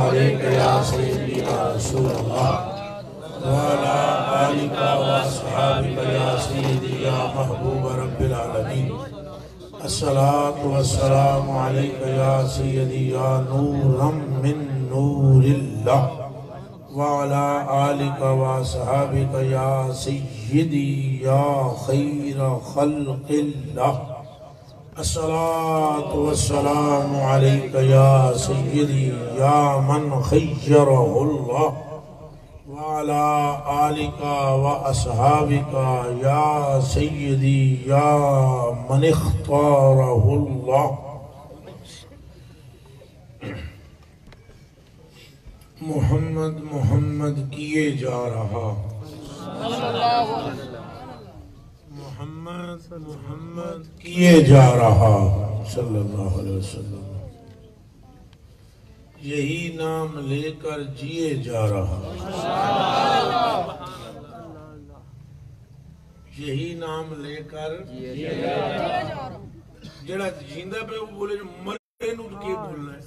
عليك يا سيدي يا رسول الله وعلى آلك وأصحابك يا سيدي يا محبوب رب العالمين الصلاة والسلام عليك يا سيدي يا نورا من نور الله وعلى آلك وأصحابك يا سيدي يا خير خلق الله الصلاة والسلام عليك يا سيدي يا من خيره الله وعلى آلك وأصحابك يا سيدي يا من اختاره الله محمد محمد کیے جا رہا محمد محمد کیے جا رہا صلی اللہ علیہ وسلم یہی نام لے کر جیے جا رہا یہی نام لے کر جڑا جیندہ پہ وہ بولے مرے نو کی بولنا ہے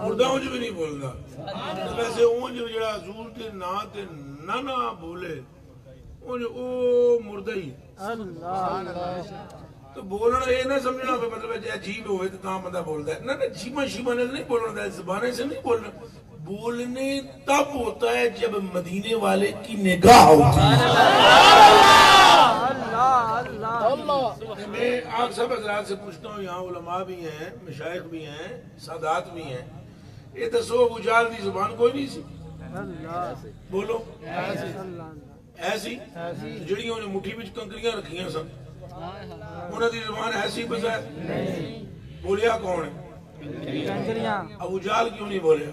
مردہ ہوں جو بھی نہیں بولنا ویسے ہوں جو جڑا حضور تے نا بولے او مردہ ہی تو بولنا یہ نہ سمجھنا مطلب عجیب ہوئے تو کہاں بندہ بولتا ہے نہ جیمہ شیمہ نے نہیں بولنا ہے زبانے سے نہیں بولنا بولنے تب ہوتا ہے جب مدینے والے کی نگاہ ہوتی ہے میں آپ سب حضرات سے پوچھتا ہوں یہاں علماء بھی ہیں مشائخ بھی ہیں سادات بھی ہیں یہ دسو ابو جہل دی زبان کوئی نہیں سی بولو ایسی جڑیوں نے مٹھی بچ کنکریاں رکھیاں سن انہوں دی زبان ایسی بزائے بولیا کون ہے ابو جہل کیوں نہیں بولیا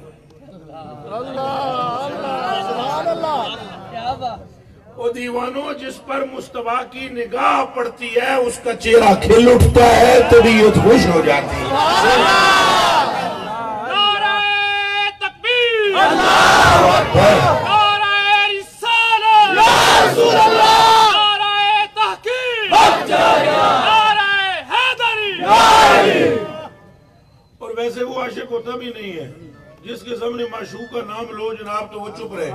او دیوانوں جس پر مصطفیٰ کی نگاہ پڑتی ہے اس کا چہرہ کھل اٹھتا ہے طبیعت خوش ہو جاتی ہے نعرہ تکبیر اللہ اکبر نعرہ رسالہ یا رسول اللہ نعرہ تحقیق نعرہ حیدری اور ویسے وہ عاشق ہوتا بھی نہیں ہے جس کے سامنے معشوق کا نام لو جناب تو وہ چپ رہے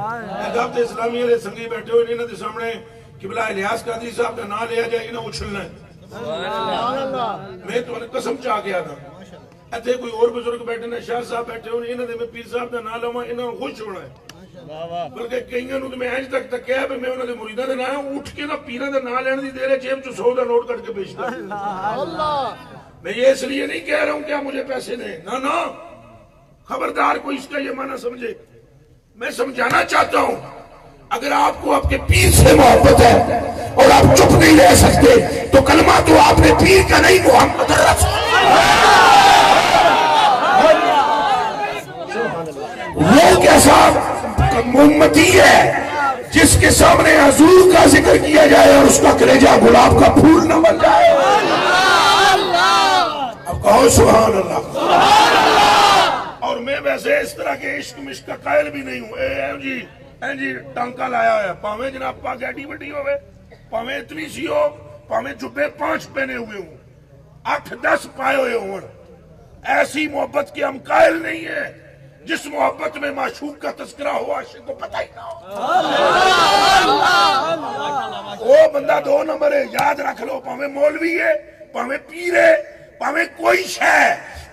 دعوت اسلامی علیہ سنگی بیٹھے ہوئے انہوں نے سامنے قبلہ الیاس قادری صاحب کا نام لیا جائے انہوں اچھلنا ہے میں تو انہیں قسم چاہ گیا تھا ایتھے کوئی اور بزرگ بیٹھے ہیں شاہ صاحب بیٹھے ہوئے انہوں نے میں پیر صاحب کا نام لوں انہوں نے خوش چھوڑا ہے بلکہ کئیوں نے میں اینج تک کیا ہے میں انہوں نے مریدہ دے نام اٹھ کے نا پیرہ دے نام لینے دی دے رہے جیب چو 100 دا نوٹ کٹ کے بیچتا میں یہ اس لیے نہیں کہہ رہا ہوں کیا مجھے پیسے دیں نا خبردار کوئی اس کا یہ معنی سمجھے میں سمجھانا چاہتا ہوں اگر آپ کو آپ کے پیر سے محبت ہے اور آپ چپ نہیں رہ سکتے تو کلمہ تو آپ نے پیر کا نہیں محمد رسول وہ کیسا امتی ہے جس کے سامنے حضور کا ذکر کیا جائے اور اس کا کلیجہ گلاب کا پھول نہ بن جائے اب کہو سبحان اللہ اور میں ویسے اس طرح کے عشق مشق کا قائل بھی نہیں ہوں این جی ٹانکا لایا ہے پاویں جناب پا گیڈی بٹی ہوئے پاویں اتنی سی ہو پاویں جبے 5 پہنے ہوئے ہوں 8-10 پائے ہوئے ہوں ایسی محبت کے ہم قائل نہیں ہیں جس محبت میں معشوق کا تذکرہ ہو عاشق کو پتہ ہی نہ ہو وہ بندہ 2 نمبر ہے یاد رکھ لو پاویں مولوی ہے پاویں پیر ہے پاویں کوئی شے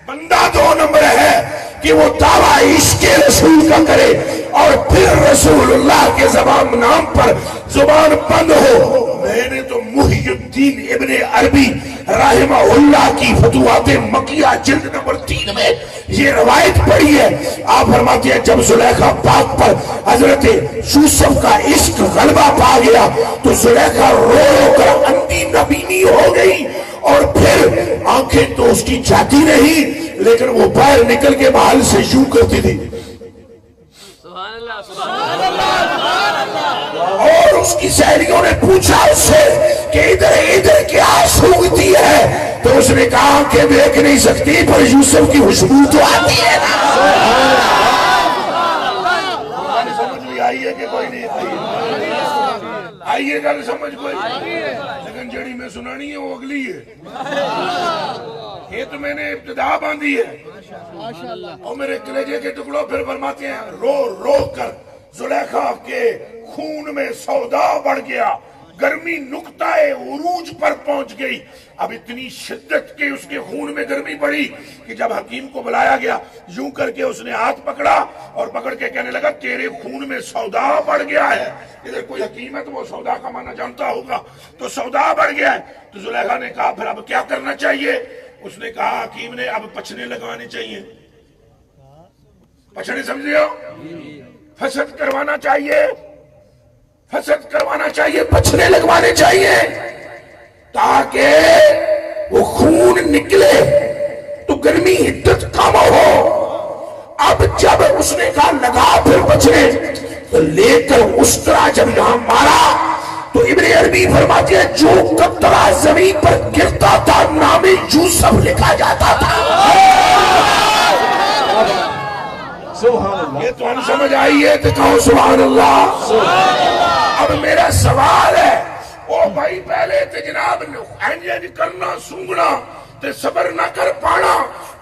بندہ 2 نمبر ہے کہ وہ دعویٰ عشق رسول کا کرے اور پھر رسول اللہ کے زبان نام پر زبان بند ہو میں نے تو محی الدین ابن عربی رحمہ اللہ کی فتوحات مکیہ جلد نمبر 3 میں یہ روایت پڑھی ہے آپ فرماتے ہیں جب زلیخا پاک پر حضرت یوسف کا عشق غلبہ پا گیا تو زلیخا رو رو کر اندھی نبینی ہو گئی اور پھر آنکھیں تو اس کی جاتی نہیں لیکن وہ باہر نکل کے محل سے یوں کرتی تھی اور اس کی سہیلیوں نے پوچھا اس سے کہ ادھر کیا سوگتی ہے تو اس نے کہا کہ دیکھ نہیں سکتی پر یوسف کی خوشبو تو آتی ہے نا سمجھ بھی آئی ہے کہ کوئی نہیں آئیے گا سمجھ کوئی، لیکن جڑی میں سنانی ہے وہ اگلی ہے، یہ تو میں نے ابتدا باندھی ہے۔ اور میرے کلیجے کے ٹکڑوں پھر فرماتے ہیں رو رو کر زلیخا کے خون میں سودا بڑھ گیا، گرمی نقطہ عروج پر پہنچ گئی۔ اب اتنی شدت کے اس کے خون میں گرمی بڑھی کہ جب حکیم کو بلایا گیا یوں کر کے اس نے ہاتھ پکڑا اور پکڑ کے کہنے لگا تیرے خون میں سودا بڑھ گیا ہے۔ ادھر کوئی حکیم ہے تو وہ سودا کا معنی جانتا ہوگا، تو سودا بڑھ گیا ہے۔ تو زلیخا نے کہا پھر اب کیا کرنا چاہیے؟ اس نے کہا حکیم نے اب پچھنے لگوانے چاہیے۔ پچھنے سمجھے ہو؟ فسد کروانا چاہیے، فسد کروانا چاہیے، پچھنے لگوانے چاہیے تاکہ وہ خون نکلے تو گرمی حدت کم ہو۔ اب جب اس نے کہا لگا پھر پچھنے، تو لے کر اس طرح جب یہاں مارا تو ابن عربی فرماتے ہیں جو قطرہ زمین پر گرتا تھا نام یوسف لکھا جاتا تھا۔ یہ تو ہم سمجھ آئی ہے تو کہو سبحان اللہ۔ اب میرا سوال ہے، او بھائی پہلے تے جناب انجن کرنا سونگنا تے صبر نہ کر پانا،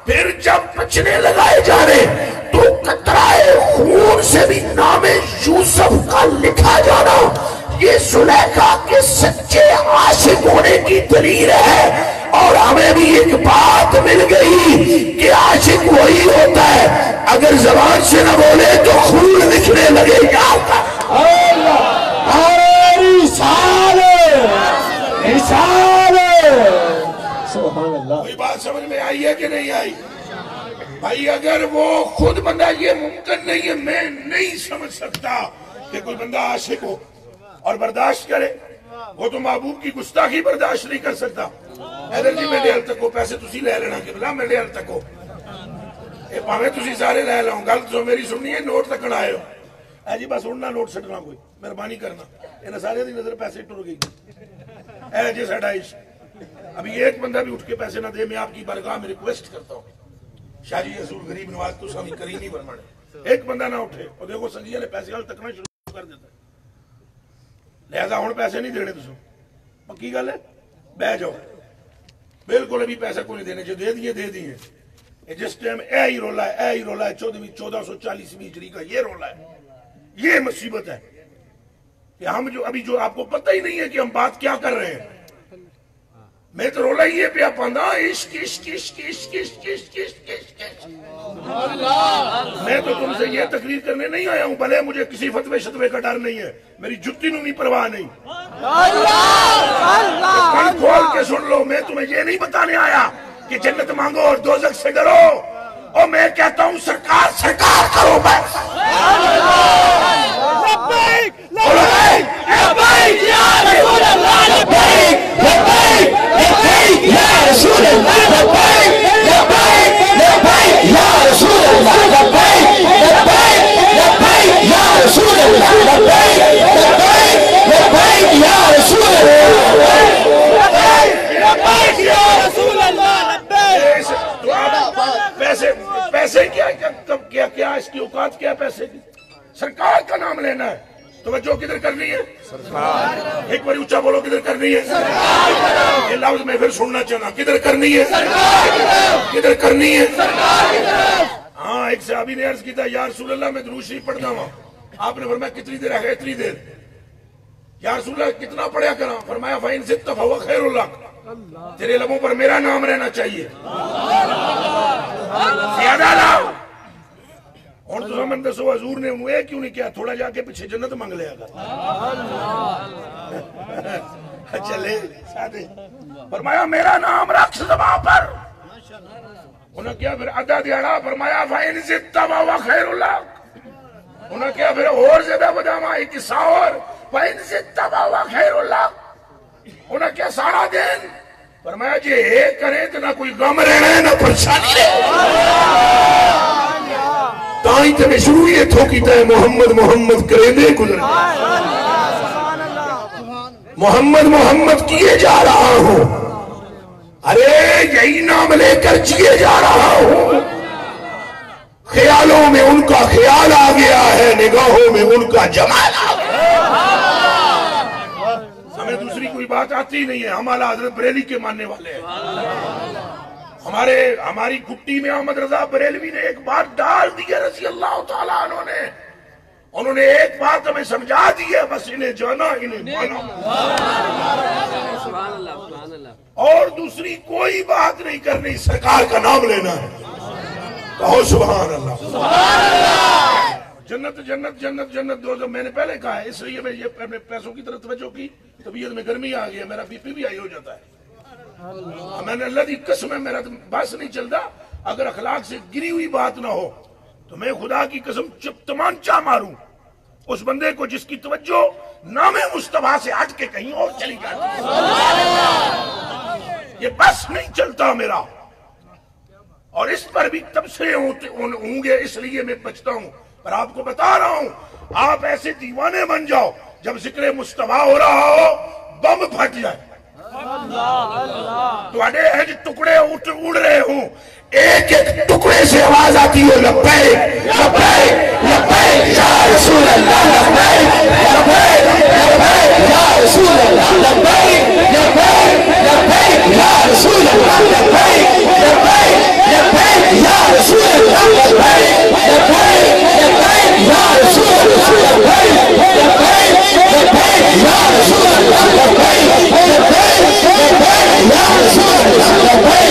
پھر جب پچھنے لگائے جا رہے تو قطرہ خون سے بھی نام یوسف کا لکھا جانا یہ زلیخا کے سچے عاشق ہونے کی دلیل ہے۔ اور ہمیں بھی ایک بات مل گئی کہ عاشق وہی ہوتا ہے اگر زبان سے نہ بولے تو خون نکلنے لگے گا۔ کوئی بات سمجھ میں آئی ہے کہ نہیں آئی؟ بھائی اگر وہ خود بندہ، یہ ممکن نہیں ہے، میں نہیں سمجھ سکتا کہ کوئی بندہ عاشق ہو اور برداشت کرے، وہ تو محبوب کی گستاخی برداشت نہیں کر سکتا۔ حیدر جی میرے حل تک ہو، پیسے تسی لے لینا کہ بلا میرے حل تک ہو، اے پاویں تسی سارے لے لاؤں، گل تو میری سننی ہے، نوٹ تکن آئے ہو، اے جی بس اڑنا نوٹ سٹنا کوئی مہربانی کرنا، انہیں سارے دی نظر پیسے ٹر گئی، اے جی سیڈائش۔ ابھی ایک بندہ بھی اٹھ کے پیسے نہ دے، میں آپ کی بارگاہ میں ریکویسٹ کرتا ہوں، شاہ جی حضور غریب نواز تو سامی کریمی فرمانے، ایک بندہ نہ اٹھے اور دیکھو سنجیہ نے پیسے حل تکنا شروع کر دیتا ہے، لہذا ہون پیسے نہیں دینے تسو، پکی گل ہے، بہ جاؤ، بالکل ابھی پیسے کو نہیں دینے، جو دے دیے دے دیے۔ جس ٹائم اے ہی رولا ہے 1440 ہجری کا یہ رولا ہے، یہ مصیبت ہے کہ ہم جو ابھی جو آپ کو پتہ ہی نہیں ہے کہ ہم بات کیا کر رہے ہیں۔ میں تو رولا ہی ہے پیا پاندہ عشق عشق عشق عشق عشق عشق عشق عشق۔ میں تو تم سے یہ تقریر کرنے نہیں آیا ہوں، بھلے مجھے کسی فتوے شتوے کا ڈر نہیں ہے، میری جتی نو بھی پرواہ نہیں۔ کان کھول کے سن لو، میں تمہیں یہ نہیں بتانے آیا کہ جنت مانگو اور دوزخ سے ڈرو، اور میں کہتا ہوں سرکار سرکار کرو بس۔ لبیک لبیک لبیک یا رسول اللہ، لبیک لبیک لبیک یا رسول اللہ، لبیک لبیک لبیک یا رسول اللہ، لبیک لبیک لبیک یا رسول اللہ، لبیک لبیک لبیک یا رسول اللہ، لبیک یا رسول اللہ، لبیک۔ پیسے کیا کیا اس کی اوقات کیا پیسے کی؟ سرکار کا نام لینا ہے، توجہ کدھر کرنی ہے؟ سرکار۔ ایک بار اونچا بولو کدھر کرنی ہے؟ سرکار۔ یہ لفظ میں پھر سننا چاہنا، کدھر کرنی ہے؟ سرکار۔ کدھر کرنی ہے؟ سرکار۔ ہاں ایک صحابی نے عرض کی تھا یا رسول اللہ میں درود شریف پڑھنا ہوں، آپ نے فرمایا کتنی دیر ہے؟ اتنی دیر۔ یا رسول اللہ کتنا پڑھیا کرا؟ فرمایا فَإِن زِدْتَ فَهُوَ خَيْرٌ لَكَ، تیرے لبوں پر میرا نام رہنا چاہیے، زیادہ لا۔ اور تو سمجھ دسو حضور نے انہوں ایک کیوں نہیں کیا؟ تھوڑا جا کے پیچھے جنت مانگ لیا کر۔ چلے سادے، فرمایا میرا نام رکھ زباں پر، انہوں نے کیا پھر آدھا دیاڑا، فرمایا فَإِن زِدْتَ فَهُوَ خَيْرٌ لَكَ، انہوں نے کیا پھر اور زیادہ بجاما ایک قصہ اور، فَإِن زِدْتَ فَهُوَ خَيْرٌ لَكَ، انہوں نے کیا سارا دن؟ فرمایا جی ایک کریں تو نہ کوئی غم رہنا ہے نہ پریشانی رہے۔ تائیں تے میں شروع یہ تھوکیتا ہے محمد محمد کریں دے گزر، محمد محمد کیے جا رہا ہوں، ارے یہی نام لے کر جیے جا رہا ہوں، خیالوں میں ان کا خیال آ گیا ہے، نگاہوں میں ان کا جمال آ گیا۔ بات آتی نہیں ہے. ہم اعلیٰ حضرت بریلی کے ماننے والے ہیں. ہماری گٹی میں احمد رضا بریلوی نے ایک بات ڈال دی ہے رضی اللہ تعالیٰ عنہ نے. انہوں نے ایک بات ہمیں سمجھا دی ہے, بس انہیں جانا انہیں مانا, اور دوسری کوئی بات نہیں کرنی, سرکار کا نام لینا ہے. کہو سبحان اللہ. جنت جنت جنت جنت دو. میں نے پہلے کہا ہے, اس لیے میں یہ اپنے پیسوں کی طرف توجہ کی. طبیعت میں گرمی آ گئی ہے, میرا بی پی بھی ہائی ہو جاتا ہے. میں نے اللہ دی قسم ہے, میرا بس نہیں چلتا. اگر اخلاق سے گری ہوئی بات نہ ہو تو میں خدا کی قسم تمانچہ ماروں اس بندے کو جس کی توجہ نام مصطفیٰ سے ہٹ کے کہیں اور چلی جاتی ہے. یہ بس نہیں چلتا میرا, اور اس پر بھی تبصرے ہوں گے, اس لیے میں بچتا ہوں. پر آپ کو بتا رہا ہوں, آپ ایسے دیوانے بن جاؤ جب ذکر مصطفیٰ ہو رہا ہو بم پھٹ جائے, تھوڑے ہج ٹکڑے اڑ رہے ہوں, ایک ایک ٹکڑے سے آواز آتی ہے لبیک لبیک لبیک یا رسول اللہ, لبیک لبیک لبیک یا رسول اللہ, لبیک لبیک لبیک یا رسول اللہ, لبیک لبیک لبیک یا رسول اللہ, لبیک لبیک لبیک یا رسول اللہ, لبیک لبیک لبیک یا رسول اللہ, لبیک لبیک لبیک یا رسول اللہ, لبیک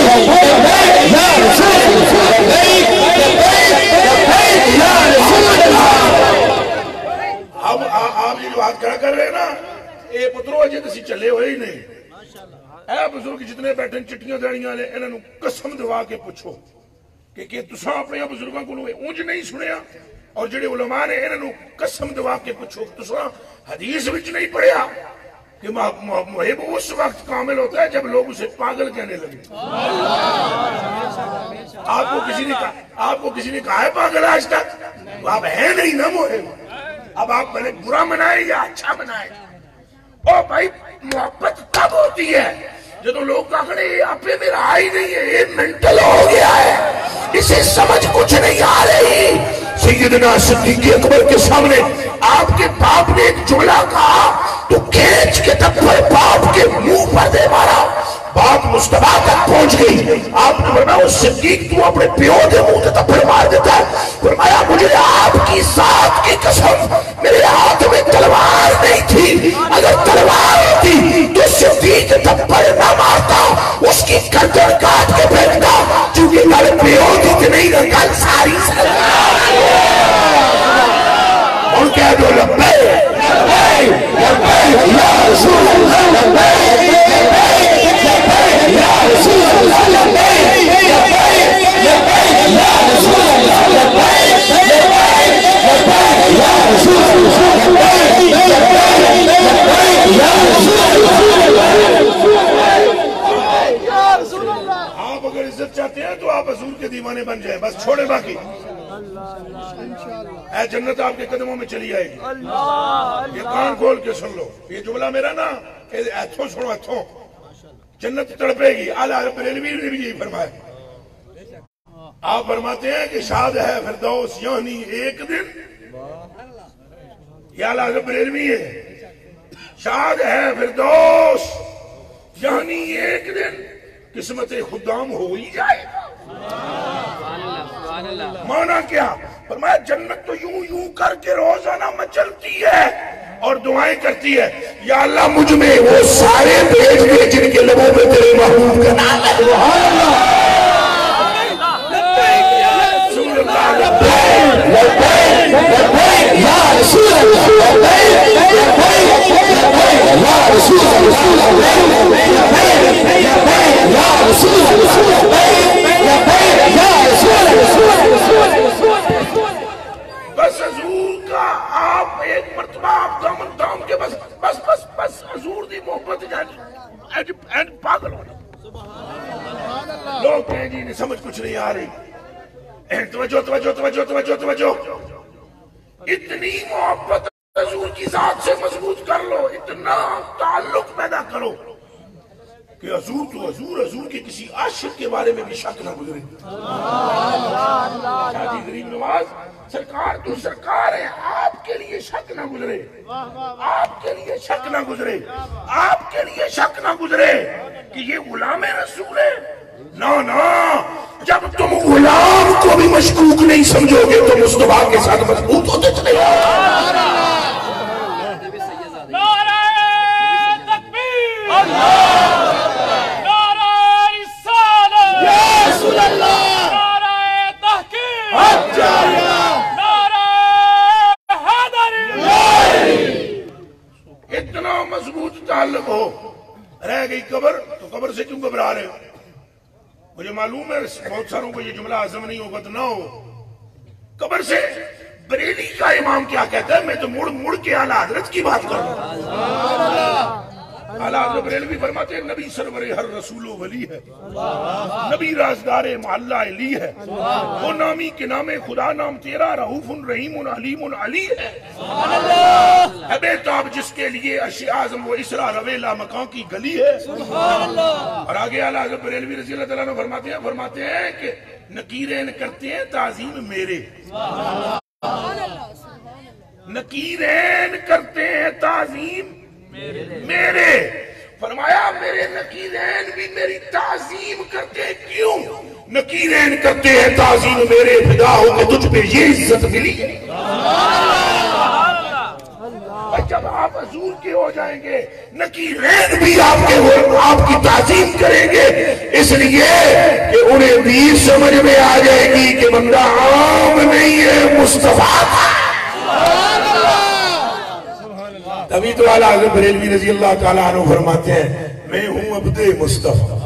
لبیک یا رسول اللہ, لبیک لبیک یا رسول اللہ. اب آپ یہ بات کر رہے ہیں نا, اے پترو اجے تسی چلے ہوئے ہی نہیں. اے بزرگ جتنے بیٹھے چٹیاں دیڑیاں لے, انہوں قسم دوا کے پوچھو کہ تساں اپنے بزرگاں کو اونج نہیں سنیا, اور جڑے علماء نے انہوں قسم دوا کے پوچھو تساں حدیث وچ نہیں پڑھیا کہ محب اس وقت کامل ہوتا ہے جب لوگ اسے پاگل کہنے لگے. آپ کو کسی نے کہا ہے پاگل آج تک؟ آپ ہیں نہیں نا محب. اب آپ بھلے برا منائے یا اچھا منائے. او بھائی, محبت کب ہوتی ہے جب لوگ کہتے ہیں آپ پہ میرا آئی نہیں ہے, یہ منٹل ہو گیا ہے, اسے سمجھ کچھ نہیں آ رہی. سیدنا صدیق اکبر کے سامنے آپ کے باپ نے ایک جملہ کہا تو کھینچ کے تپھر باپ کے منہ پر دے مارا. بات مصطفیٰ تک پہنچ گئی. آپ نے فرمایا صدیق تو اپنے پیو دے منہ تے تپھر مار دیتا ہے. فرمایا مجھے آپ کی ذات کی قسم میرے ہاتھ میں تلوار نہیں تھی, اگر تلوار ہوتی تو صدیق تپھر نہ مارتا, اس کی گردن کاٹ کے پھینکتا. چونکہ گل پیو دی تے نہیں نا, گل ساری سرکار اور کہہ دو لبیک لبیک لبیک یا رسول اللہ, لبیک لبیک لبیک یا رسول اللہ, لبیک لبیک لبیک یا رسول اللہ, لبیک لبیک لبیک یا رسول اللہ, لبیک لبیک لبیک یا رسول اللہ. آپ اگر عزت چاہتے ہیں تو آپ حضور کے دیوانے بن جائیں, بس چھوڑے باقی. اے جنت آپ کے قدموں میں چلی آئے گی. یہ کان کھول کے سن لو, یہ جملہ میرا نا, ایتھوں سنو ایتھوں, جنت تڑپے گی. اعلیٰ حضرت بریلوی نے بھی یہی فرمایا. آپ فرماتے ہیں کہ شاد ہے فردوس یعنی ایک دن, یہ اعلیٰ حضرت بریلوی ہے, شاد ہے فردوس یعنی ایک دن قسمت خدام ہو ہی جائے گا. مانا کیا؟ فرمایا جنت تو یوں یوں کر کے روزانہ مچلتی ہے اور دعائیں کرتی ہے, یا اللہ مجھ میں وہ سارے بھیج دے جن کے لبوں میں تیرے محبوب کا نام ہے. سبحان اللہ. رسول اللہ لبیک لبیک لبیک یا رسول اللہ, لبیک لبیک لبیک یا رسول اللہ, لبیک لبیک یا رسول اللہ, لبیک لبیک یا رسول اللہ. بس حضور کا آپ ایک مرتبہ آپ دامن دام کے بس بس بس بس حضور دی محبت جائے پاگل ہونا. لوگ کہیں جی سمجھ کچھ نہیں آ رہی. توجہ توجہ توجہ توجہ توجہ, اتنی محبت حضور کی ذات سے مضبوط کر لو, اتنا تعلق پیدا کرو کہ حضور تو حضور کے کسی عاشق کے بارے میں بھی شک نہ گزرے. شادی غریب نواز نماز سرکار تو سرکار ہے، آپ کے لیے شک نہ گزرے، آپ کے لیے شک نہ گزرے، آپ کے لیے شک نہ گزرے کہ یہ غلام رسول ہے۔ نا جب تم غلام کو بھی مشکوک نہیں سمجھو گے تو مصطفیٰ کے ساتھ مضبوط ہوتے چلے گا۔ نعرہ تکبیر، نعرہ رسالت، نعرہ تحقیق، نعرہ حیدری۔ اتنا مضبوط تعلق ہو، رہ گئی قبر تو قبر سے کیوں گھبرا رہے ہو؟ مجھے معلوم ہے بہت ساروں کو یہ جملہ ہضم نہیں ہوگا تو نہ ہو۔ قبر سے بریلی کا امام کیا کہتا ہے؟ میں تو مڑ کے اعلیٰ حضرت کی بات کر رہا ہوں۔ اعلیٰ حضرت بریلوی فرماتے ہیں نبی سرور ہر رسول و ولی ہے، نبی رازدار محلہ علی ہے، وہ نامی کے نام خدا نام تیرا رؤوف رحیم علیم علی ہے، ہے بے تاب جس کے لیے عرش اعظم و اسرا رویلا مکان کی گلی ہے۔ اور آگے اعلیٰ حضرت بریلوی رضی اللہ تعالیٰ عنہ فرماتے ہیں کہ نکیرین کرتے ہیں تعظیم میرے، نکیرین کرتے ہیں تعظیم میرے، فرمایا میرے نکیرین بھی میری تعظیم کرتے ہیں۔ کیوں نکیرین کرتے ہیں تعظیم میرے؟ فدا ہو کہ تجھ پہ یہ عزت ملی۔ جب آپ حضور کے ہو جائیں گے نکیرین بھی آپ کی تعظیم کریں گے، اس لیے کہ انہیں بھی سمجھ میں آ جائے گی کہ بندہ عام نہیں ہے، مصطفیٰ تھا۔ تبھی تو اعلیٰ حضرت بریلوی رضی اللہ تعالیٰ عنہ فرماتے ہیں میں ہوں عبد مصطفیٰ،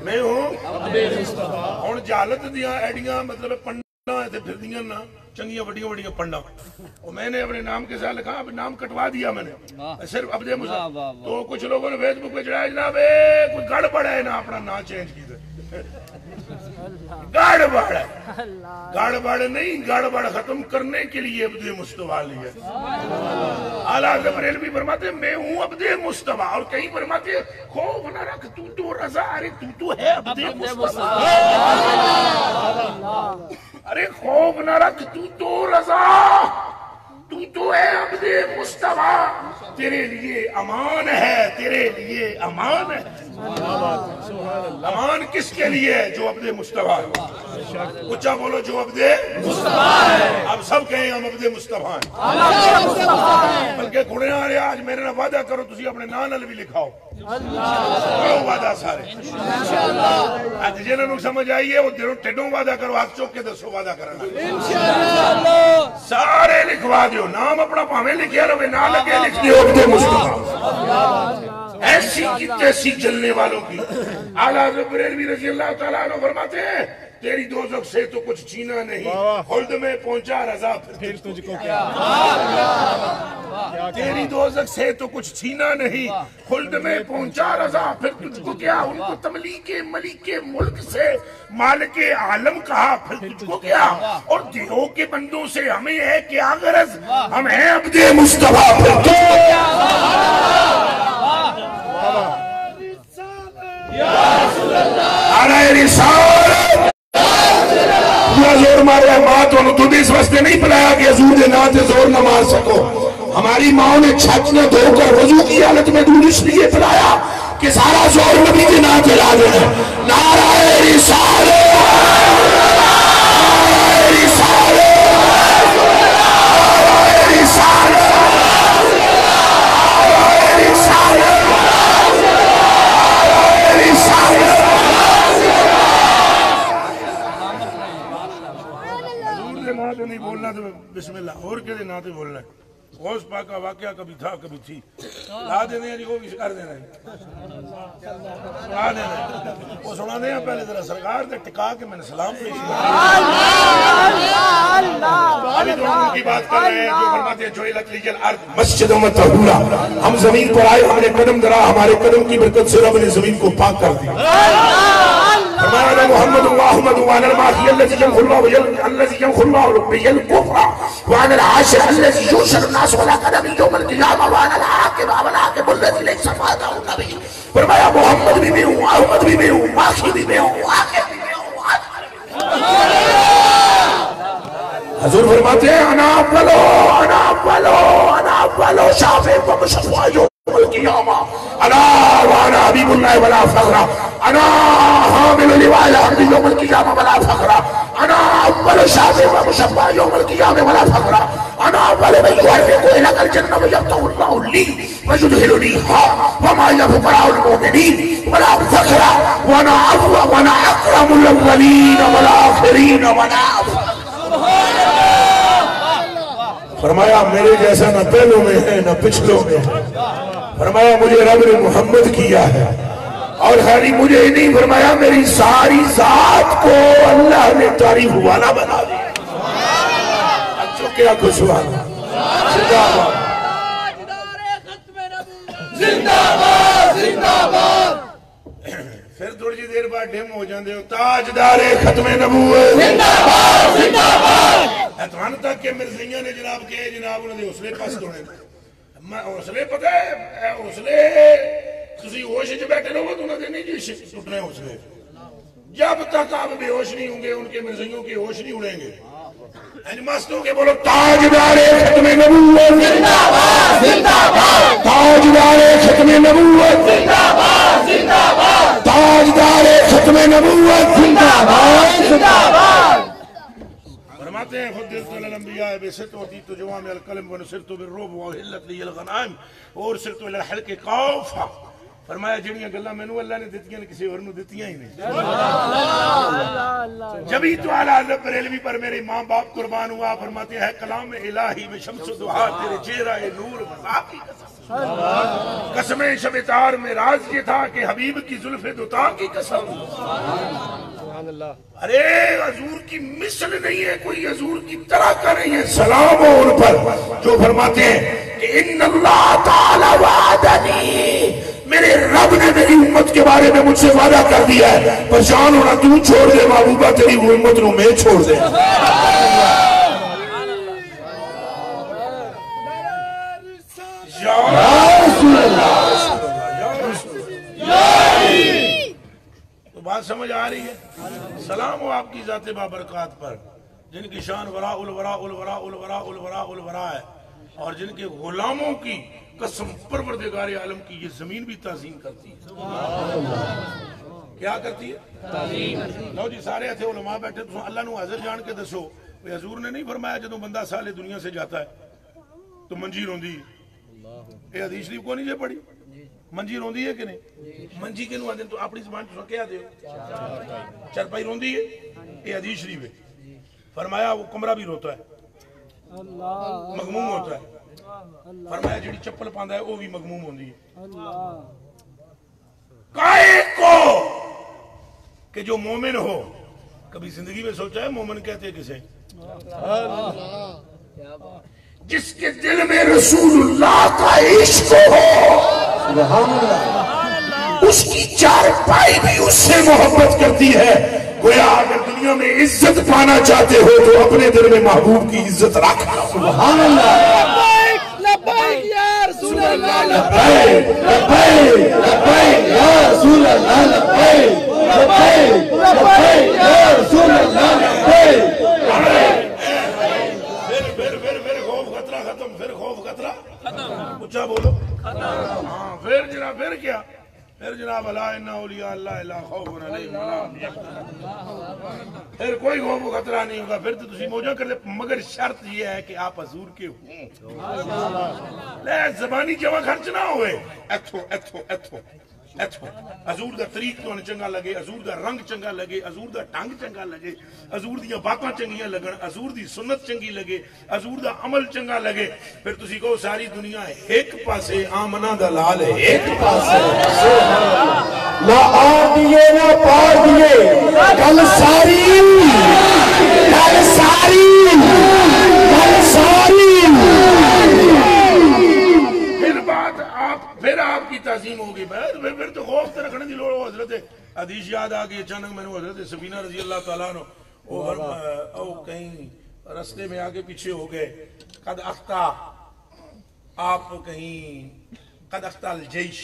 میں ہوں عبد مصطفیٰ۔ اور جہالت دیاں ایڈیاں مطلب پنڈا ایسے پھر دیاں نا چنگیاں بڑیاں پنڈا، اور میں نے اپنے نام کے ساتھ لکھا، اب نام کٹوا دیا میں نے صرف عبد مصطفیٰ۔ تو کچھ لوگوں نے فیس بک پہ چڑھایا جناب کوئی گڑبڑ ہے نا اپنا نام چینج کی، گڑبڑ ہے، گڑبڑ نہیں، گڑبڑ ختم کرنے کے لیے عبد مصطفیٰ لیا۔ اعلیٰ حضرت بریلوی فرماتے ہیں میں ہوں عبد مصطفیٰ، اور کہیں فرماتے ہیں خوف نہ رکھ تو رضا، ارے تو ہے عبد مصطفیٰ، ارے خوف نہ رکھ تو رضا، تو ہے عبد مصطفیٰ، تیرے لیے امان ہے، تیرے لیے امان ہے۔ امان کس کے لیے ہے؟ جو عبد مصطفیٰ ہے۔ اچھا بولو جو عبد مصطفیٰ ہے۔ اب سب کہیں ہم عبد مصطفیٰ ہیں، بلکہ کھڑے آ رہے آج میرے نہ وعدہ کرو تسی اپنے نال بھی لکھاؤ، کرو وعدہ سارے، آج جنہوں نے سمجھ آئیے وہ ٹھڈوں وعدہ کرو، ہاتھ چوک کے دسو وعدہ کرنا، سارے لکھوا دیو، نام اپنا پاویں لکھیا رہے نہ لگے لکھ دیو عبد مصطفیٰ۔ ایسی کی تیسی چلنے والوں کی اعلیٰ حضرت بریلوی رضی اللہ تعالیٰ عنہ فرماتے ہیں تیری دوزخ سے تو کچھ چھینا نہیں، خلد میں پہنچا رضا پھر تجھ کو کیا، تیری دوزخ سے تو کچھ چھینا نہیں، خلد میں پہنچا رضا پھر تجھ کو کیا۔ ان کو تملیک ملک ملک سے مالک عالم کہا پھر تجھ کو کیا، اور دیہوں کے بندوں سے ہمیں ہے کیا غرض، ہم ہیں عبد مصطفیٰ پھر تجھ کو کیا۔ نعرہ رسالت پورا زور مارا ہے، ماں تو بھی اس واسطے نہیں پلایا کہ حضور دے نام سے زور نہ مار سکو، ہماری ماں نے چھت نہ دھو کر وضو کی حالت میں دودھ اس لیے پلایا کہ سارا زور نبی کے نام سے لا دینا۔ نعرہ رسالت، نعرہ رسالت، نعرہ رسالت، نہیں بولنا تو بسم اللہ، اور کے نہ تو بولنا ہے۔ غوث پاک کا واقعہ کبھی تھا کبھی تھی، لا دینے ہیں جی وہ بھی کر دینا ہے، سنا دینا وہ سنا دیں پہلے ذرا سرکار دے ٹکا کے میں نے سلام پیش کیا۔ ابھی تو ان کی بات کر رہے ہیں جو فرماتے ہیں جو الک لیجل ارض مسجدوں میں طہورا، ہم زمین پر آئے، ہم نے قدم درا، ہمارے قدم کی برکت سے رب نے زمین کو پاک کر دیا۔ فرمایا محمد و احمد وعن الماحی الذي يمحو الله به الكفر وعن العاشر الذي ينشر الناس ولا قدم يوم القيامة وعن العاقب الذي ليس فاته النبي۔ فرمایا محمد بھی میں ہوں، احمد بھی میں ہوں، ماحی بھی میں ہوں، عاقب بھی میں ہوں۔ حضور فرماتے ہیں انا اولو شافع و مشفع یوم القیامہ انا وانا حبیب اللہ ولا فخر انا حامل لواء الحمد یوم القیامہ ولا فخر انا اول شافع و مشفع یوم القیامہ ولا فخر انا اول من یعرق الى الجنہ ویفتح اللہ لی ویدخلنیہا وما فقراء المؤمنین ولا فخر وانا اکرم الاولین والآخرین وانا فرمایا میرے جیسا نہ پہلوں میں ہے نہ پچھلوں میں ہے. فرمایا مجھے رب نے محمد کیا ہے اور خالی مجھے ہی نہیں فرمایا میری ساری ذات کو اللہ نے تعریف والا بنا دیا. اچھو کیا کچھ والا زندہ باد زندہ باد زندہ باد. پھر تھوڑی جی دیر بعد ڈھم ہو جاندے ہو تاجدار ختم نبوت زندہ باد زندہ باد. اتوان تک کہ مرزیاں نے جناب کہے جناب انہوں نے حوصلے پاس دونے حوصلے پتہ ہے حوصلے کسی ہوش جو بیٹھے لوگوں تو انہوں نے نہیں جی ٹوٹنے حوصلے جب تک آپ بے ہوش نہیں ہوں گے ان کے مرزیوں کے ہوش نہیں اڑیں گے. مستوں کے بولو تاجدار ختم نبوت زندہ باد زندہ باد تاجدار ختم نبوت زندہ باد زندہ باد تاجدار ختم نبوت زندہ باد زندہ باد. فرماتے ہیں خود دلت الانبیاء بسط وطیت جوامع الکلم ونصرت بالرعب وحلت لی الغنائم اور صرت الى الحلق قافہ. فرمایا جڑیاں گلاں میں اللہ نے دتیاں نے کسی اور نو دتیاں ہی نہیں. جبھی تو اعلیٰ حضرت بریلوی پر میرے ماں باپ قربان ہوا. فرماتے ہیں کلام الہی میں شمس و ضحیٰ تیرے چہرہ نور وضاء کی قسم شب تار میں راز یہ تھا کہ حبیب کی زلف دوتا کی قسم. ارے حضور کی مثل نہیں ہے کوئی حضور کی طرح کا نہیں ہے. سلام ہو ان پر جو فرماتے ہیں کہ ان اللہ تعالی وعدنی میرے رب نے میری امت کے بارے میں مجھ سے وعدہ کر دیا ہے پریشان ہونا تو چھوڑ دے محبوبہ تیری امت نو میں چھوڑ دے. یا رسول اللہ تو بات سمجھ آ رہی ہے. سلام ہو آپ کی ذات بابرکات پر جن کی شان وراء الوراء الوراء الوراء الوراء الوراء ہے اور جن کے غلاموں کی قسم پروردگار عالم کی یہ زمین بھی تعظیم کرتی ہے. کیا کرتی ہے؟ تعظیم. لو جی سارے تھے علماء بیٹھے تو اللہ نو حاضر جان کے دسو حضور نے نہیں فرمایا جدو بندہ سالے دنیا سے جاتا ہے تو منجی روندی. یہ حدیث شریف کو نہیں جے پڑھی منجی روندی ہے کہ نہیں؟ منجی کے نو آدھیں تو اپنی زبان تو کیا دے چرپائی روندی ہے. یہ حدیث شریف ہے. فرمایا وہ کمرہ بھی روتا ہے مغموم ہوتا ہے. فرمایا جڑی چپل پاندہ ہے وہ بھی مغموم ہوندی ہے. کائے کو کہ جو مومن ہو کبھی زندگی میں سوچا ہے مومن کہتے ہیں کسے؟ جس کے دل میں رسول اللہ کا عشق ہو اس کی چار پائی بھی اس سے محبت کرتی ہے. گویا اگر دنیا میں عزت پانا چاہتے ہو تو اپنے دل میں محبوب کی عزت رکھ. سبحان اللہ. لبیک یا رسول اللہ لبیک لبیک لبیک یا رسول اللہ لبیک لبیک لبیک یا رسول اللہ لبیک. پھر خوف خطرہ ختم. پھر خوف خطرہ اچھا بولو. ہاں پھر جناب پھر کیا پھر جناب الا ان اولیاء اللہ لا خوف علیہم ولا هم يحزنون. پھر کوئی خوف و خطرہ نہیں ہوگا. پھر تو تسی موجہ کر لے مگر شرط یہ ہے کہ آپ حضور کے ہوں. لے زبانی جمع خرچ نہ ہوئے. ایتھو ایتھو ایتھو ایتھو حضور دا طریق تو چنگا لگے حضور دا رنگ چنگا لگے حضور دا ڈھنگ چنگا لگے حضور دی باتاں چنگیاں لگن حضور دی سنت چنگی لگے حضور دا عمل چنگا لگے. پھر تسی کہو ساری دنیا ایک پاسے آمنہ دا لال ہے ایک پاسے نہ آن دیئے نہ پار دیئے کل ساری کل ساری کل ساری. پھر آپ کی تعظیم ہوگی. پھر تو خوف تے رکھنے دی لوڑ ہو. حضرت حدیث یاد آگئی اچانک میں نے حضرت سفینہ رضی اللہ تعالیٰ عنہ وہ کہیں رستے میں آگے پیچھے ہو گئے. قد اختا آپ کہیں قد اختا الجیش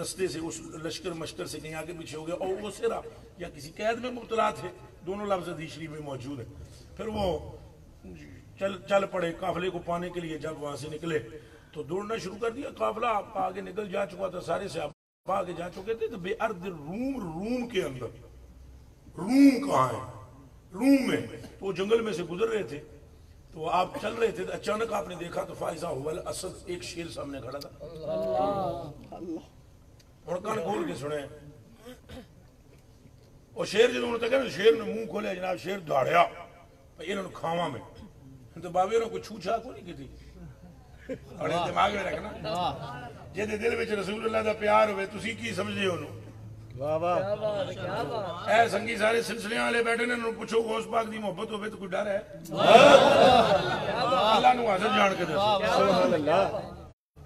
رستے سے اس لشکر مشکر سے کہیں آگے پیچھے ہو گئے اور وہ سرا یا کسی قید میں مبتلا تھے. دونوں لفظ حدیث شریف میں موجود ہیں. پھر وہ چل پڑے قافلے کو پانے کے لیے. جب وہاں سے نکلے تو دوڑنا شروع کر دیا. قافلہ آگے نکل جا چکا تھا, سارے سے آگے جا چکے تھے. تو بے ارد روم کے اندر, روم کہاں ہے, روم میں, تو وہ جنگل میں سے گزر رہے تھے. تو آپ چل رہے تھے, اچانک آپ نے دیکھا تو فائزہ ہوا الاسد, ایک شیر سامنے کھڑا تھا. اور کان کھول کے سنے, اور شیر جدوں نے کہا شیر نے منہ کھولے جناب, شیر دھاڑیا انہوں نے کھاواں میں. تو بابے نے کوئی چھو چھا کو نہیں کی تھی. اور دماغ میں رکھنا جے دل وچ رسول اللہ دا پیار ہوئے تسی کی سمجھدے ہو. واہ واہ, اے سنگی سارے سلسلے والے بیٹھے نے, انہوں نے پوچھو غوث پاک دی محبت ہوئے تو کوئی ڈر ہے؟ اللہ نو حاضر جان کے دے. سبحان اللہ.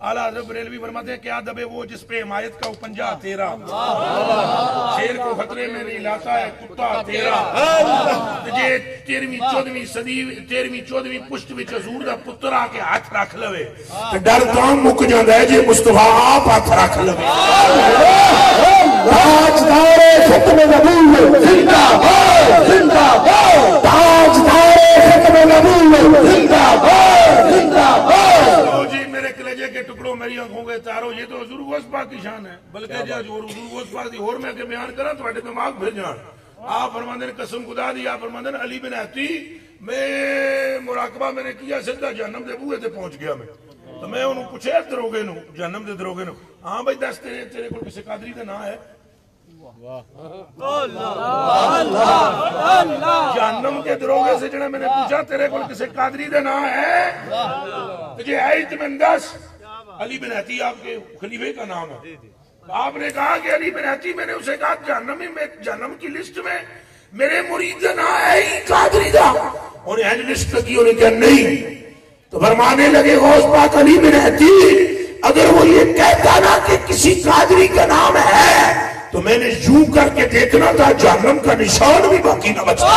اعلیٰ حضرت بریلوی فرماتے ہیں کیا دبے وہ جس پہ حمایت کا پنجہ تیرا, شیر کو خطرے میں نہیں لاتا ہے کتا تیرا. جے 13ویں 14ویں پشت وچ حضور دا پتر آ کے ہاتھ رکھ لوے تے ڈر کام مک جاندا ہے جے مصطفیٰ آپ ہاتھ رکھ لوے. تاجدار ختم نبوت زندہ باد, زندہ باد. تاجدار ختم نبوت زندہ باد, زندہ باد. کے ٹکڑوں میری آنکھوں کے تارو, یہ تو حضور غوث پاک کی شان ہے. بلکہ جو حضور غوث پاک دی اور میں کے بیان کرا تو اٹھے دماغ پھر جان. آپ فرماندے نے قسم خدا دی, آپ فرماندے نے علی بن احتی میں مراقبہ میں نے کیا, سیدھا جہنم دے بوئے تے پہنچ گیا میں. تو میں انہوں پوچھے دروگے نو, جہنم دے دروگے نو, ہاں بھائی دس تیرے کو کسی قادری دا نام ہے؟ جہنم کے دروگے سے جنہیں میں نے پوچھا تیرے کو کسی قادری دا نام ہے؟ تجھے آئی تمہیں دس. علی بن احتی آپ کے خلیفے کا نام ہے. آپ نے کہا کہ علی بن احتی, میں نے اسے کہا جہنم کی لسٹ میں میرے مرید کا نام ہے ہی قادری دا, انہیں اینڈ لسٹ لگی, انہیں کہا نہیں. تو فرمانے لگے غوث پاک علی بن احتی اگر وہ یہ کہتا نا کہ کسی قادری کا نام ہے تو میں نے یوں کر کے دیکھنا تھا جہنم کا نشان بھی باقی نہ بچتا.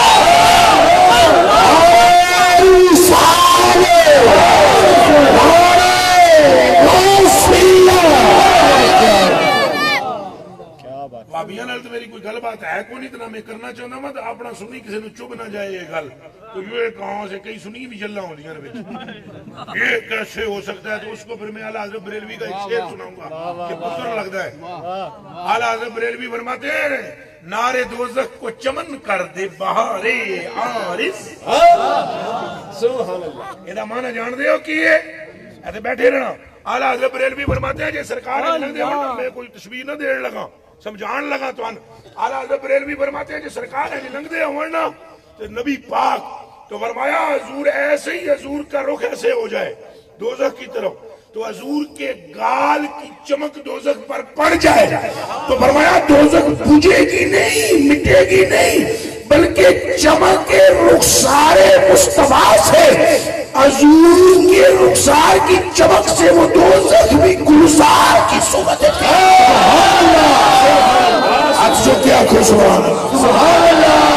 بھابیاں نال تو میری کوئی گل بات ہے کوئی نہیں, اتنا میں کرنا چاہتا ہوں تو اپنا سنی کسی نے چب نہ جائے یہ گل. تو یہ کہاں سے کئی سنی بھی جلا ہوندی ہیں, یہ کیسے ہو سکتا ہے؟ تو اس کو پھر میں اعلیٰ حضرت بریلوی کا ایک شعر سناؤں گا کہ پتر لگتا ہے. اعلیٰ حضرت بریلوی فرماتے ہیں نعرے دوزخ کو چمن کر دے بہار عارض. یہ معنی جان دے ہو کی ہے ایسے بیٹھے رہنا. اعلیٰ حضرت بریلوی فرماتے ہیں جی سرکار میں کوئی تشبیہ نہ دیر لگا, سمجھان لگا تو اعلیٰ حضرت بریلوی فرماتے ہیں کہ سرکار ہے لنگ دے ہونا تو نبی پاک تو فرمایا حضور ایسے ہی حضور کا رخ ایسے ہو جائے دوزخ کی طرف تو حضور کے گال کی چمک دوزخ پر پڑ جائے تو فرمایا دوزخ بجھے گی نہیں, مٹے گی نہیں, بلکہ چمک رخسار مصطفیٰ سے, حضور کے رخسار کی چمک سے وہ دوزخ بھی گلزار کی صورت ہے. اب جو کیا خوش سبحان اللہ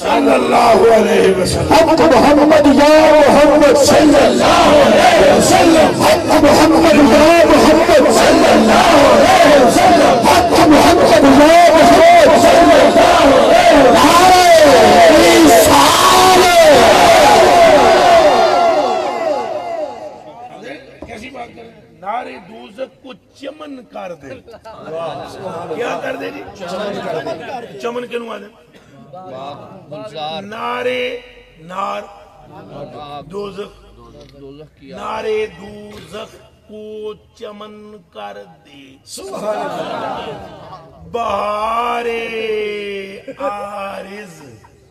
صلی اللہ علیہ وسلم. حق محمد یا محمد صلی اللہ علیہ وسلم. حق محمد یا محمد صلی اللہ علیہ وسلم. حق محمد یا محمد صلی اللہ علیہ وسلم. کیسی بات کریں, نعرے دوزخ کو چمن کر دے. کیا کر دے جی؟ چمن کیوں آ دے؟ نعرے نار دوزخ, نعرے دوزخ کو چمن کر دے بہارے عارض.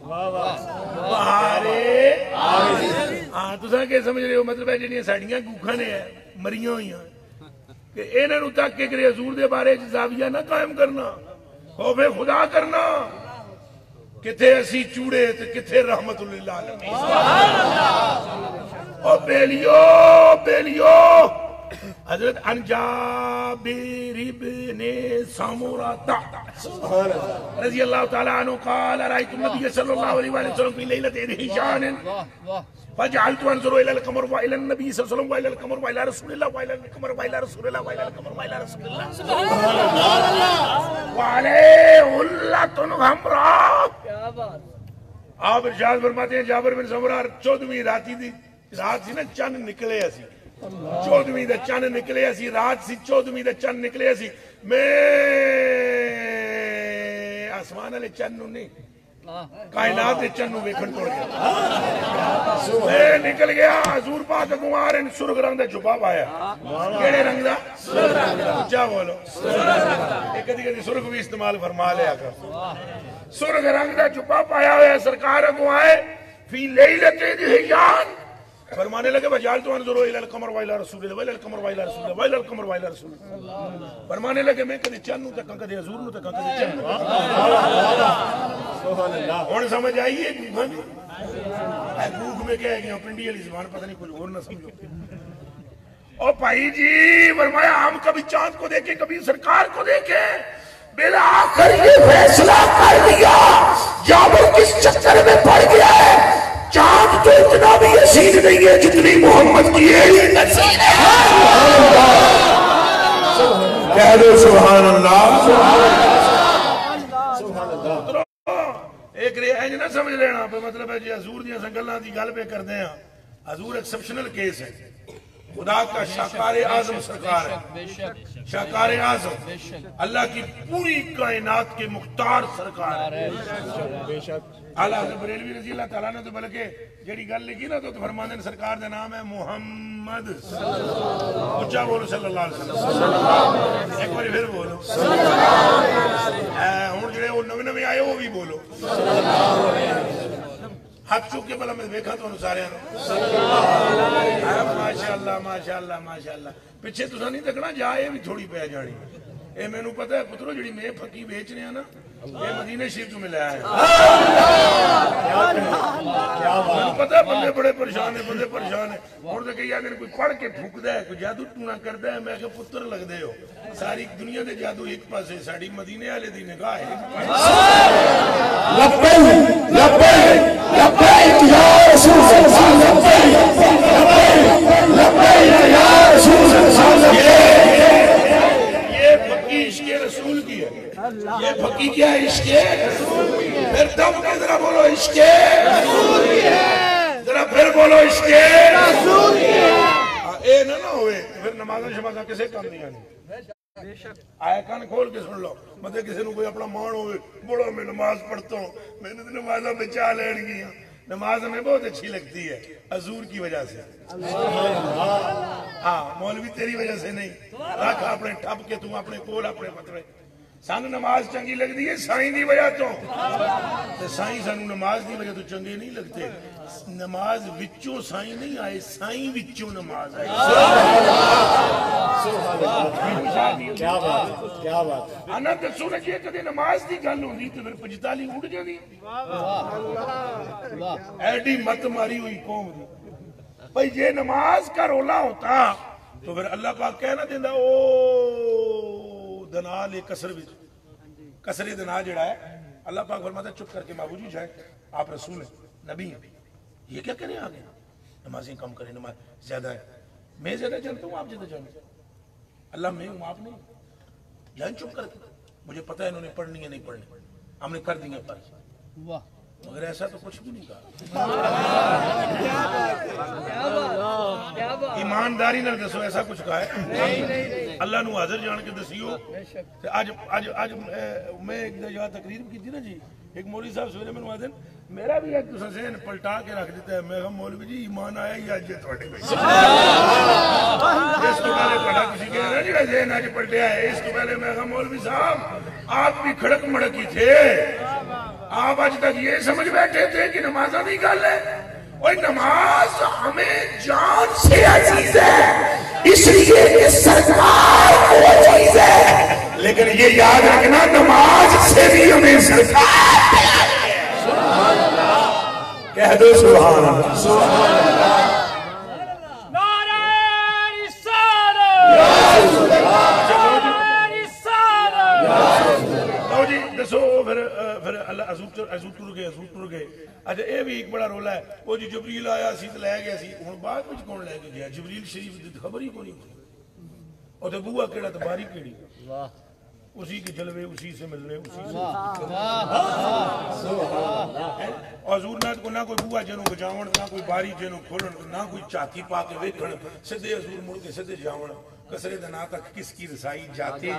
بہارے ہاں تساں کہ سمجھ رہے ہو مطلب ہے جنہیں ساڑیاں گوکھاں نے مریاں ہوئی ہیں کہ انہاں نوں تک کہ حضور دے بارے زاویہ نہ قائم کرنا, خوف خدا کرنا. کتھے اسی چوڑے تے کتھے رحمت اللہ علیہ. او بیلیو حضرت عن جابر بن سمرہ رضی اللہ تعالیٰ عنہ قال رأيت النبي صلى الله عليه وسلم في ليلة هشام فجعلت انظر الى القمر والى النبي صلى الله عليه وسلم والى القمر والى رسول الله والى القمر والى رسول الله والى القمر والى رسول الله سبحان الله وعليه حلة حمراء. کیا بات, آپ ارشاد فرماتے ہیں جابر بن سمرہ 14ویں رات سی نا چند نکلے اسی 14ویں دا چند نکلے اسی رات سی 14ویں دا چند نکلے اسی میں آسمان والے چند نو نہیں کائنات دے چند نو ویکھن توڑ گیا میں نکل گیا حضور پاک اگوں آ رہے سرخ رنگ دا جبا پایا کیڑے رنگ دا سرخ رنگ دا اچھا بولو ایک کدی سرخ بھی استعمال فرما لیا کر سرخ رنگ دا جبا پایا ہوا ہے سرکار اگوں آئے فی لیلۃ دہیان فرمانے لگے بجال تو انظروا الی القمر و الی رسول اللہ و الی القمر و الی رسول اللہ و الی القمر و الی رسول اللہ فرمانے لگے میں کدی چند نو تکاں کدی حضور نو تکاں کدی چند سبحان اللہ ہن سمجھ آئی ہے بھوک میں کہہ گیا پنڈی والی زبان پتہ نہیں کچھ اور نہ سمجھو او بھائی جی فرمایا ہم کبھی چاند کو دیکھیں کبھی سرکار کو دیکھیں بالآخر یہ فیصلہ کر لیا جابر کس چکر میں پڑ گیا ہے چاند تو اتنا بھی حسین نہیں ہے جتنی محمد کی ایڑی نسین ہے کہہ دو سبحان اللہ ایک رہے نہ سمجھ لینا مطلب ہے جی حضور دیا سنگلہ دی گل پہ کر دیں حضور ایکسپشنل کیس ہے خدا کا شاکار اعظم سرکار ہے شاکار اعظم اللہ کی پوری کائنات کے مختار سرکار ہے اعلیٰ حضرت بریلوی رضی اللہ تعالیٰ نے تو بلکہ جیڑی گل لکھی نا تو فرمانے سرکار دے نام ہے محمد اچھا بولو صلی اللہ علیہ وسلم ایک بار پھر بولو ہوں جڑے وہ نویں نویں آئے وہ بھی بولو ہاتھ چوک کے بلا میں دیکھا تو سارے ماشاءاللہ ماشاءاللہ ماشاءاللہ پیچھے تو نہیں تکنا جائے بھی تھوڑی پہ جانی اے میں نو پتہ ہے پترو جڑی میں پھکی بیچ رہے ہیں نا یہ مدینہ شریف تو ملا ہے میں نو پتہ ہے بندے بڑے پریشان ہیں بندے پریشان ہیں اور تو کہی آدھے کوئی پڑھ کے پھوکدا ہے کوئی جادو ٹونا کردا ہے میں کہ پتر لگ دے ہو ساری دنیا دے جادو ایک پاسے ساڈی مدینے والے دی نگاہ ہے لبیک لبیک لبیک یا رسول اللہ لبیک یا رسول اللہ یہ پکی عشق رسول کی ہے یہ پکی کیا ہے عشق رسول کی ہے پھر دم کے ذرا بولو عشق رسول کی ہے ذرا پھر بولو عشق رسول کی ہے اے نہ ہوئے پھر نمازاں شمازاں کسے کام نہیں آنی آیا کان کھول کے سن لو مطلب کسی نے کوئی اپنا مان ہوئے بڑا میں نماز پڑھتا ہوں میں نے نمازوں میں چاہ لین گیا نماز ہمیں بہت اچھی لگتی ہے حضور کی وجہ سے ہاں مولوی تیری وجہ سے نہیں رکھ اپنے ٹھپ کے تم اپنے کول اپنے پترے سانو نماز چنگی لگتی ہے سائیں دی وجہ تو سائیں سانو نماز دی وجہ تو چنگے نہیں لگتے نماز وچوں سائیں نہیں آئے سائیں وچوں نماز آئے کیا بات کیا بات انا دسو نا جی کدے نماز دی گل ہوندی تے پھر 45 اڑ جاندی ایڈی مت ماری ہوئی قوم دی بھائی یہ نماز کا رولا ہوتا تو پھر اللہ پاک کہنا دیندا او دنا لے کسر وچ کسر دنا جڑا ہے اللہ پاک فرماتا ہے چپ کر کے معبود جی جائے آپ رسول ہیں نبی ہیں یہ کیا کریں آگے نمازیں کم کریں نماز زیادہ ہے میں زیادہ جانتا ہوں آپ زیادہ جانتے اللہ میں ہوں آپ نہیں جان چپ کر کے مجھے پتہ ہے انہوں نے پڑھنی ہے نہیں پڑھنی ہم نے کر دیں گے پر مگر ایسا تو کچھ بھی نہیں کہا ایمانداری نہ دسو ایسا کچھ کہا ہے اللہ نو حاضر جان کے دسیو آج میں ایک جگہ تقریر کی تھی نا جی ایک مولوی صاحب سویرے میں نوازن میرا بھی ایک دوسرا ذہن پلٹا کے رکھ دیتا ہے میں کہا مولوی جی ایمان آیا ہی آج یہ تھوڑے میں اس کو پہلے پڑھا کسی کے رہا جڑا ذہن آج پلٹیا ہے اس کو پہلے میں کہا مولوی صاحب آپ بھی کھڑک مڑکی تھے آپ آج تک یہ سمجھ بیٹھے تھے کہ نمازہ نہیں گل ہے اور نماز ہمیں جان سے عزیز ہے اس لیے کہ سرکار کو چیز ہے لیکن یہ یاد رکھنا نماز سے بھی ہمیں سرکار کہہ دو سبحان اللہ سبحان اللہ نعرہ رسالت نعرہ رسالت لو جی دسو پھر اللہ حضور ٹر گئے اچھا یہ بھی ایک بڑا رولا ہے وہ جی جبریل آیا سی تو لے گیا سی ہوں بعد میں کون لے کے گیا جبریل شریف کی خبر ہی کون اور تو بوا کیڑا تو باری کیڑی اسی کے جلوے اسی سے ملنے اسی سے اور حضور نے کو نہ کوئی بوا جنوں بجاون نہ کوئی باری جنوں کھولن نہ کوئی چاتی پا کے ویکھن سدھے حضور مڑ کے سدھے جاون کسرے دنا تک کس کی رسائی جاتے